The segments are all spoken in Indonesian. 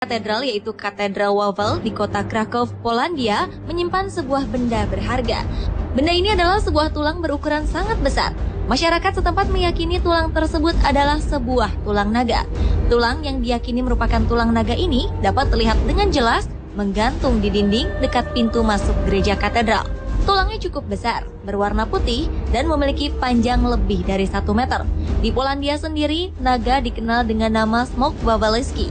katedral yaitu Katedral Wawel di kota Krakow, Polandia menyimpan sebuah benda berharga. Benda ini adalah sebuah tulang berukuran sangat besar. Masyarakat setempat meyakini tulang tersebut adalah sebuah tulang naga. Tulang yang diyakini merupakan tulang naga ini dapat terlihat dengan jelas menggantung di dinding dekat pintu masuk gereja katedral. Tulangnya cukup besar, berwarna putih, dan memiliki panjang lebih dari 1 meter. Di Polandia sendiri, naga dikenal dengan nama Smok Wawelski,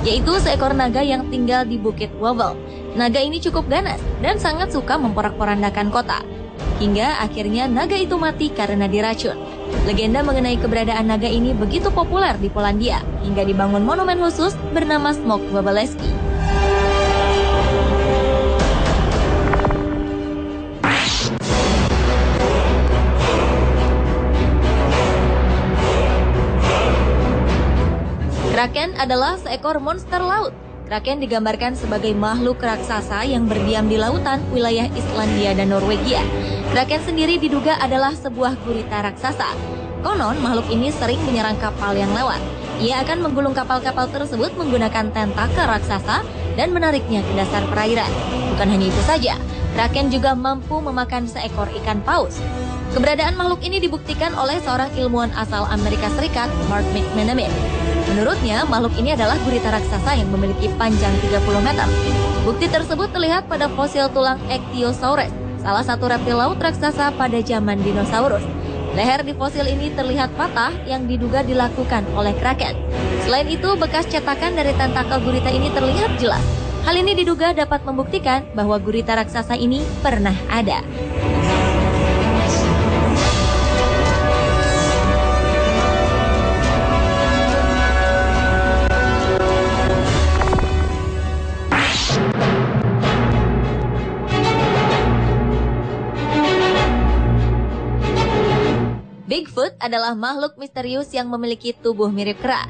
yaitu seekor naga yang tinggal di Bukit Wawel. Naga ini cukup ganas dan sangat suka memporak-porandakan kota. Hingga akhirnya naga itu mati karena diracun. Legenda mengenai keberadaan naga ini begitu populer di Polandia, hingga dibangun monumen khusus bernama Smok Wawelski. Kraken adalah seekor monster laut. Kraken digambarkan sebagai makhluk raksasa yang berdiam di lautan wilayah Islandia dan Norwegia. Kraken sendiri diduga adalah sebuah gurita raksasa. Konon, makhluk ini sering menyerang kapal yang lewat. Ia akan menggulung kapal-kapal tersebut menggunakan tentakel raksasa dan menariknya ke dasar perairan. Bukan hanya itu saja, Kraken juga mampu memakan seekor ikan paus. Keberadaan makhluk ini dibuktikan oleh seorang ilmuwan asal Amerika Serikat, Mark McManaman. Menurutnya, makhluk ini adalah gurita raksasa yang memiliki panjang 30 meter. Bukti tersebut terlihat pada fosil tulang Ichthyosaurus, salah satu reptil laut raksasa pada zaman dinosaurus. Leher di fosil ini terlihat patah yang diduga dilakukan oleh Kraken. Selain itu, bekas cetakan dari tentakel gurita ini terlihat jelas. Hal ini diduga dapat membuktikan bahwa gurita raksasa ini pernah ada. Bigfoot adalah makhluk misterius yang memiliki tubuh mirip kera.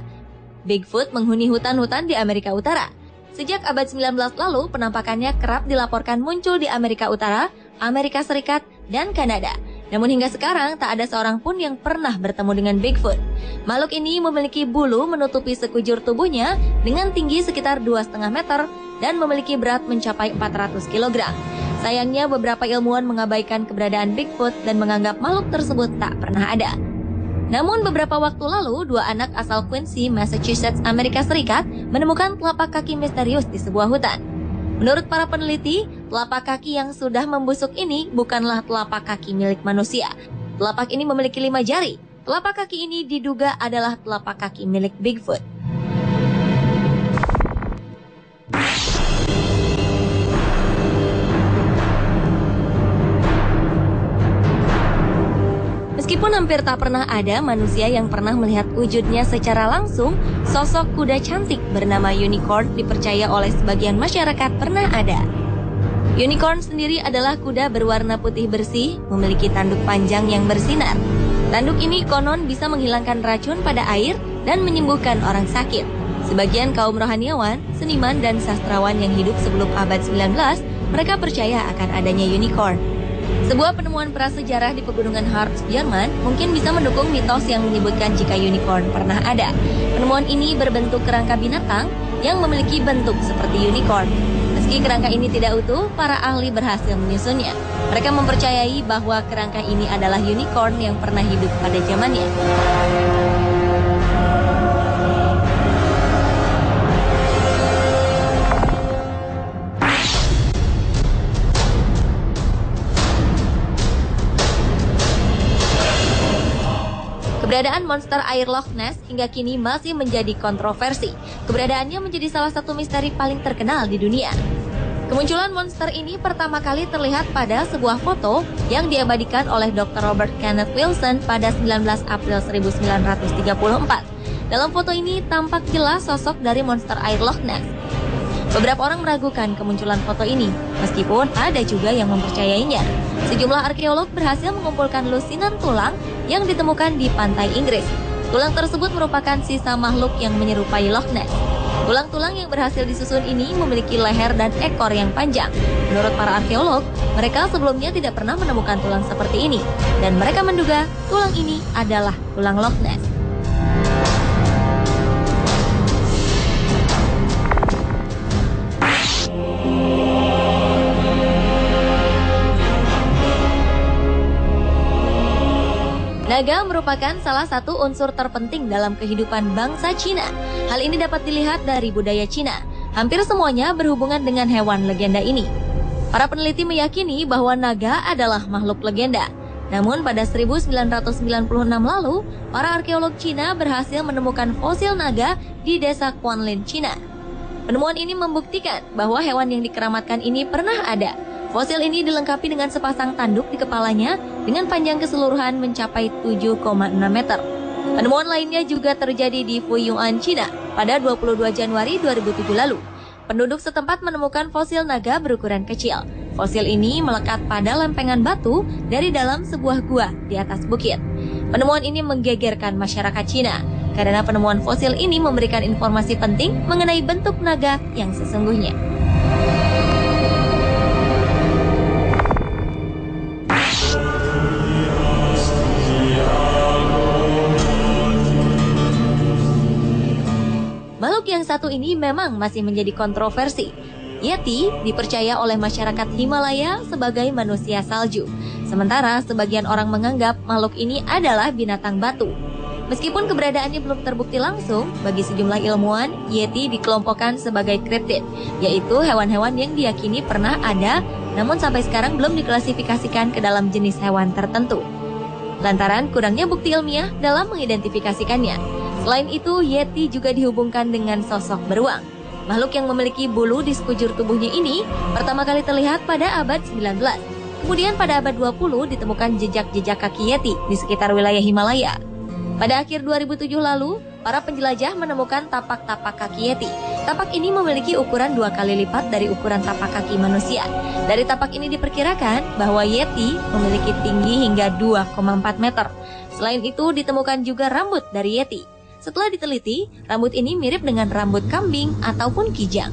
Bigfoot menghuni hutan-hutan di Amerika Utara. Sejak abad 19 lalu, penampakannya kerap dilaporkan muncul di Amerika Utara, Amerika Serikat, dan Kanada. Namun hingga sekarang, tak ada seorang pun yang pernah bertemu dengan Bigfoot. Makhluk ini memiliki bulu menutupi sekujur tubuhnya dengan tinggi sekitar 2,5 meter dan memiliki berat mencapai 400 kg. Sayangnya, beberapa ilmuwan mengabaikan keberadaan Bigfoot dan menganggap makhluk tersebut tak pernah ada. Namun beberapa waktu lalu, 2 anak asal Quincy, Massachusetts, Amerika Serikat menemukan telapak kaki misterius di sebuah hutan. Menurut para peneliti, telapak kaki yang sudah membusuk ini bukanlah telapak kaki milik manusia. Telapak ini memiliki 5 jari. Telapak kaki ini diduga adalah telapak kaki milik Bigfoot. Meskipun hampir tak pernah ada manusia yang pernah melihat wujudnya secara langsung, sosok kuda cantik bernama unicorn dipercaya oleh sebagian masyarakat pernah ada. Unicorn sendiri adalah kuda berwarna putih bersih, memiliki tanduk panjang yang bersinar. Tanduk ini konon bisa menghilangkan racun pada air dan menyembuhkan orang sakit. Sebagian kaum rohaniawan, seniman, dan sastrawan yang hidup sebelum abad 19, mereka percaya akan adanya unicorn. Sebuah penemuan prasejarah di pegunungan Harz, Jerman mungkin bisa mendukung mitos yang menyebutkan jika unicorn pernah ada. Penemuan ini berbentuk kerangka binatang yang memiliki bentuk seperti unicorn. Meski kerangka ini tidak utuh, para ahli berhasil menyusunnya. Mereka mempercayai bahwa kerangka ini adalah unicorn yang pernah hidup pada zamannya. Keberadaan monster air Loch Ness hingga kini masih menjadi kontroversi. Keberadaannya menjadi salah satu misteri paling terkenal di dunia. Kemunculan monster ini pertama kali terlihat pada sebuah foto yang diabadikan oleh Dr. Robert Kenneth Wilson pada 19 April 1934. Dalam foto ini tampak jelas sosok dari monster air Loch Ness. Beberapa orang meragukan kemunculan foto ini, meskipun ada juga yang mempercayainya. Sejumlah arkeolog berhasil mengumpulkan lusinan tulang yang ditemukan di pantai Inggris. Tulang tersebut merupakan sisa makhluk yang menyerupai Loch Ness. Tulang-tulang yang berhasil disusun ini memiliki leher dan ekor yang panjang. Menurut para arkeolog, mereka sebelumnya tidak pernah menemukan tulang seperti ini, dan mereka menduga tulang ini adalah tulang Loch Ness. Naga merupakan salah satu unsur terpenting dalam kehidupan bangsa Cina. Hal ini dapat dilihat dari budaya Cina. Hampir semuanya berhubungan dengan hewan legenda ini. Para peneliti meyakini bahwa naga adalah makhluk legenda. Namun pada 1996 lalu, para arkeolog Cina berhasil menemukan fosil naga di desa Quanlin, Cina. Penemuan ini membuktikan bahwa hewan yang dikeramatkan ini pernah ada. Fosil ini dilengkapi dengan sepasang tanduk di kepalanya dengan panjang keseluruhan mencapai 7,6 meter. Penemuan lainnya juga terjadi di Fuyuan, Cina pada 22 Januari 2007 lalu. Penduduk setempat menemukan fosil naga berukuran kecil. Fosil ini melekat pada lempengan batu dari dalam sebuah gua di atas bukit. Penemuan ini menggegerkan masyarakat Cina karena penemuan fosil ini memberikan informasi penting mengenai bentuk naga yang sesungguhnya. Makhluk yang satu ini memang masih menjadi kontroversi. Yeti dipercaya oleh masyarakat Himalaya sebagai manusia salju. Sementara sebagian orang menganggap makhluk ini adalah binatang batu. Meskipun keberadaannya belum terbukti langsung, bagi sejumlah ilmuwan, Yeti dikelompokkan sebagai kriptid, yaitu hewan-hewan yang diyakini pernah ada, namun sampai sekarang belum diklasifikasikan ke dalam jenis hewan tertentu. Lantaran kurangnya bukti ilmiah dalam mengidentifikasikannya. Selain itu, Yeti juga dihubungkan dengan sosok beruang. Makhluk yang memiliki bulu di sekujur tubuhnya ini pertama kali terlihat pada abad 19. Kemudian pada abad 20 ditemukan jejak-jejak kaki Yeti di sekitar wilayah Himalaya. Pada akhir 2007 lalu, para penjelajah menemukan tapak-tapak kaki Yeti. Tapak ini memiliki ukuran 2 kali lipat dari ukuran tapak kaki manusia. Dari tapak ini diperkirakan bahwa Yeti memiliki tinggi hingga 2,4 meter. Selain itu, ditemukan juga rambut dari Yeti. Setelah diteliti, rambut ini mirip dengan rambut kambing ataupun kijang.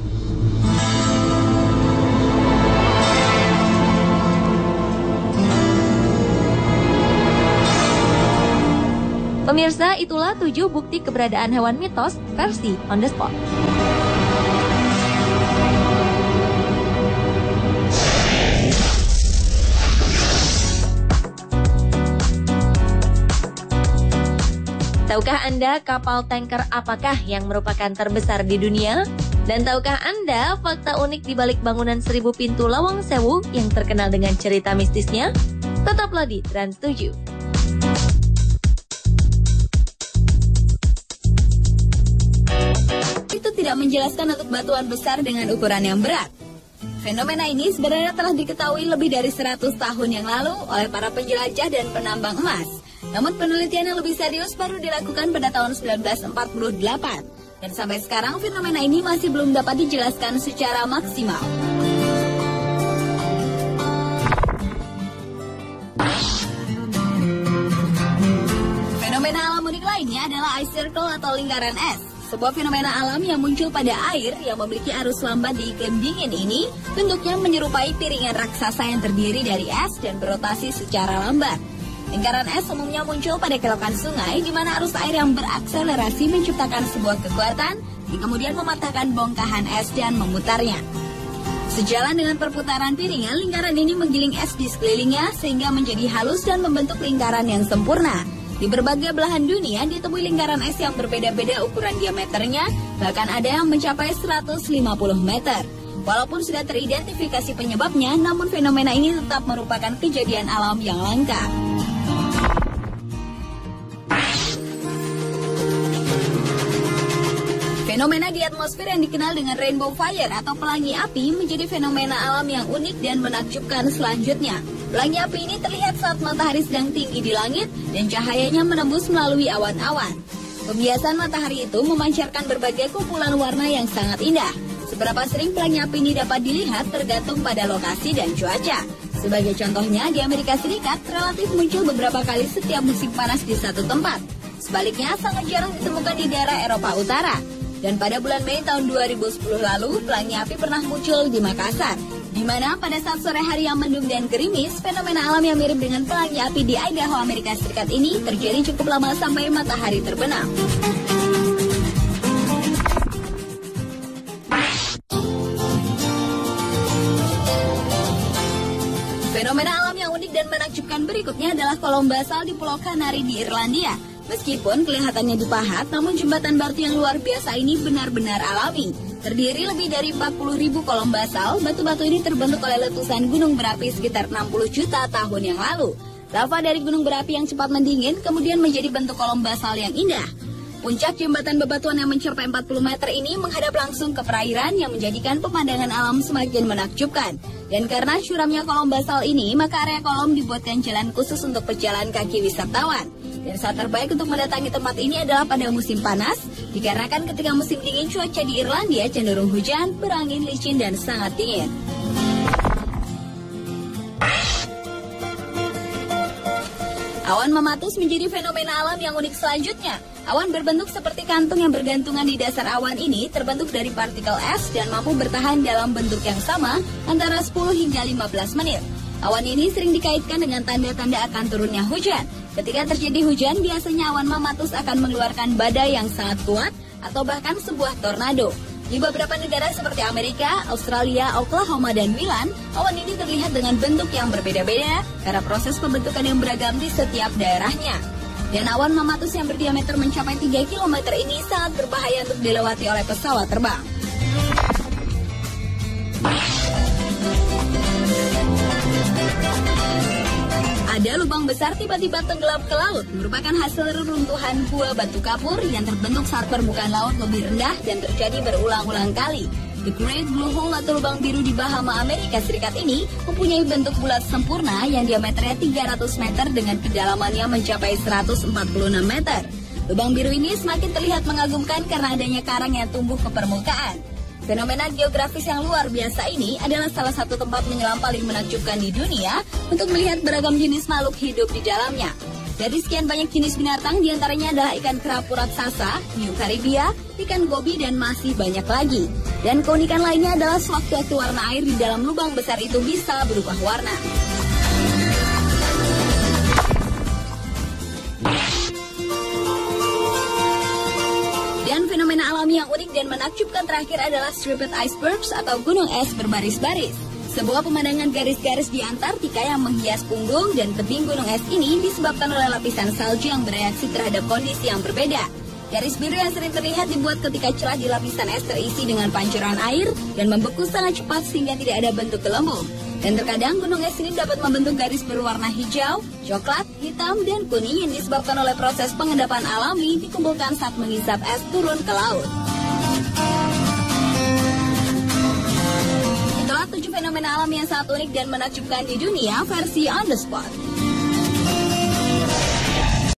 Pemirsa, itulah 7 bukti keberadaan hewan mitos versi On The Spot. Tahukah Anda kapal tanker apakah yang merupakan terbesar di dunia? Dan tahukah Anda fakta unik di balik bangunan 1000 pintu Lawang Sewu yang terkenal dengan cerita mistisnya? Tetaplah di Trans 7. Itu tidak menjelaskan untuk batuan besar dengan ukuran yang berat. Fenomena ini sebenarnya telah diketahui lebih dari 100 tahun yang lalu oleh para penjelajah dan penambang emas. Namun penelitian yang lebih serius baru dilakukan pada tahun 1948. Dan sampai sekarang fenomena ini masih belum dapat dijelaskan secara maksimal. Fenomena alam unik lainnya adalah ice circle atau lingkaran es. Sebuah fenomena alam yang muncul pada air yang memiliki arus lambat di iklim dingin ini bentuknya menyerupai piringan raksasa yang terdiri dari es dan berotasi secara lambat. Lingkaran es umumnya muncul pada kelokan sungai di mana arus air yang berakselerasi menciptakan sebuah kekuatan yang kemudian mematahkan bongkahan es dan memutarnya. Sejalan dengan perputaran piringan, lingkaran ini menggiling es di sekelilingnya sehingga menjadi halus dan membentuk lingkaran yang sempurna. Di berbagai belahan dunia ditemui lingkaran es yang berbeda-beda ukuran diameternya, bahkan ada yang mencapai 150 meter. Walaupun sudah teridentifikasi penyebabnya, namun fenomena ini tetap merupakan kejadian alam yang langka. Fenomena di atmosfer yang dikenal dengan rainbow fire atau pelangi api menjadi fenomena alam yang unik dan menakjubkan selanjutnya. Pelangi api ini terlihat saat matahari sedang tinggi di langit dan cahayanya menembus melalui awan-awan. Pembiasan matahari itu memancarkan berbagai kumpulan warna yang sangat indah. Seberapa sering pelangi api ini dapat dilihat tergantung pada lokasi dan cuaca. Sebagai contohnya, di Amerika Serikat relatif muncul beberapa kali setiap musim panas di satu tempat. Sebaliknya, sangat jarang ditemukan di daerah Eropa Utara. Dan pada bulan Mei tahun 2010 lalu, pelangi api pernah muncul di Makassar, di mana pada saat sore hari yang mendung dan gerimis, fenomena alam yang mirip dengan pelangi api di Idaho, Amerika Serikat ini terjadi cukup lama sampai matahari terbenam. Fenomena alam yang unik unik dan menakjubkan berikutnya adalah kolom basal di Pulau Kanari di Irlandia. Meskipun kelihatannya dipahat, namun jembatan batu yang luar biasa ini benar-benar alami. Terdiri lebih dari 40.000 kolom basal, batu-batu ini terbentuk oleh letusan gunung berapi sekitar 60 juta tahun yang lalu. Lava dari gunung berapi yang cepat mendingin kemudian menjadi bentuk kolom basal yang indah. Puncak jembatan bebatuan yang mencapai 40 meter ini menghadap langsung ke perairan yang menjadikan pemandangan alam semakin menakjubkan. Dan karena curamnya kolom basal ini, maka area kolom dibuatkan jalan khusus untuk pejalan kaki wisatawan. Dan saat terbaik untuk mendatangi tempat ini adalah pada musim panas, dikarenakan ketika musim dingin cuaca di Irlandia cenderung hujan, berangin, licin, dan sangat dingin. Awan mematus menjadi fenomena alam yang unik selanjutnya. Awan berbentuk seperti kantung yang bergantungan di dasar awan ini terbentuk dari partikel es dan mampu bertahan dalam bentuk yang sama antara 10 hingga 15 menit. Awan ini sering dikaitkan dengan tanda-tanda akan turunnya hujan. Ketika terjadi hujan, biasanya awan mamatus akan mengeluarkan badai yang sangat kuat atau bahkan sebuah tornado. Di beberapa negara seperti Amerika, Australia, Oklahoma, dan Milan, awan ini terlihat dengan bentuk yang berbeda-beda karena proses pembentukan yang beragam di setiap daerahnya. Dan awan mamatus yang berdiameter mencapai 3 km ini sangat berbahaya untuk dilewati oleh pesawat terbang. Ada lubang besar tiba-tiba tenggelam ke laut, merupakan hasil reruntuhan gua batu kapur yang terbentuk saat permukaan laut lebih rendah dan terjadi berulang-ulang kali. The Great Blue Hole atau lubang biru di Bahama, Amerika Serikat ini mempunyai bentuk bulat sempurna yang diameternya 300 meter dengan kedalamannya mencapai 146 meter. Lubang biru ini semakin terlihat mengagumkan karena adanya karang yang tumbuh ke permukaan. Fenomena geografis yang luar biasa ini adalah salah satu tempat menyelam paling menakjubkan di dunia untuk melihat beragam jenis makhluk hidup di dalamnya. Dari sekian banyak jenis binatang, diantaranya adalah ikan kerapu raksasa, hiu Karibia, ikan gobi, dan masih banyak lagi. Dan keunikan lainnya adalah sewaktu-waktu warna air di dalam lubang besar itu bisa berubah warna. Dan fenomena alami yang unik dan menakjubkan terakhir adalah striped icebergs atau gunung es berbaris-baris. Sebuah pemandangan garis-garis di Antartika yang menghias punggung dan tebing gunung es ini disebabkan oleh lapisan salju yang bereaksi terhadap kondisi yang berbeda. Garis biru yang sering terlihat dibuat ketika celah di lapisan es terisi dengan pancuran air dan membeku sangat cepat sehingga tidak ada bentuk gelembung. Dan terkadang gunung es ini dapat membentuk garis berwarna hijau, coklat, hitam, dan kuning yang disebabkan oleh proses pengendapan alami dikumpulkan saat mengisap es turun ke laut. Itulah 7 fenomena alam yang sangat unik dan menakjubkan di dunia versi On The Spot.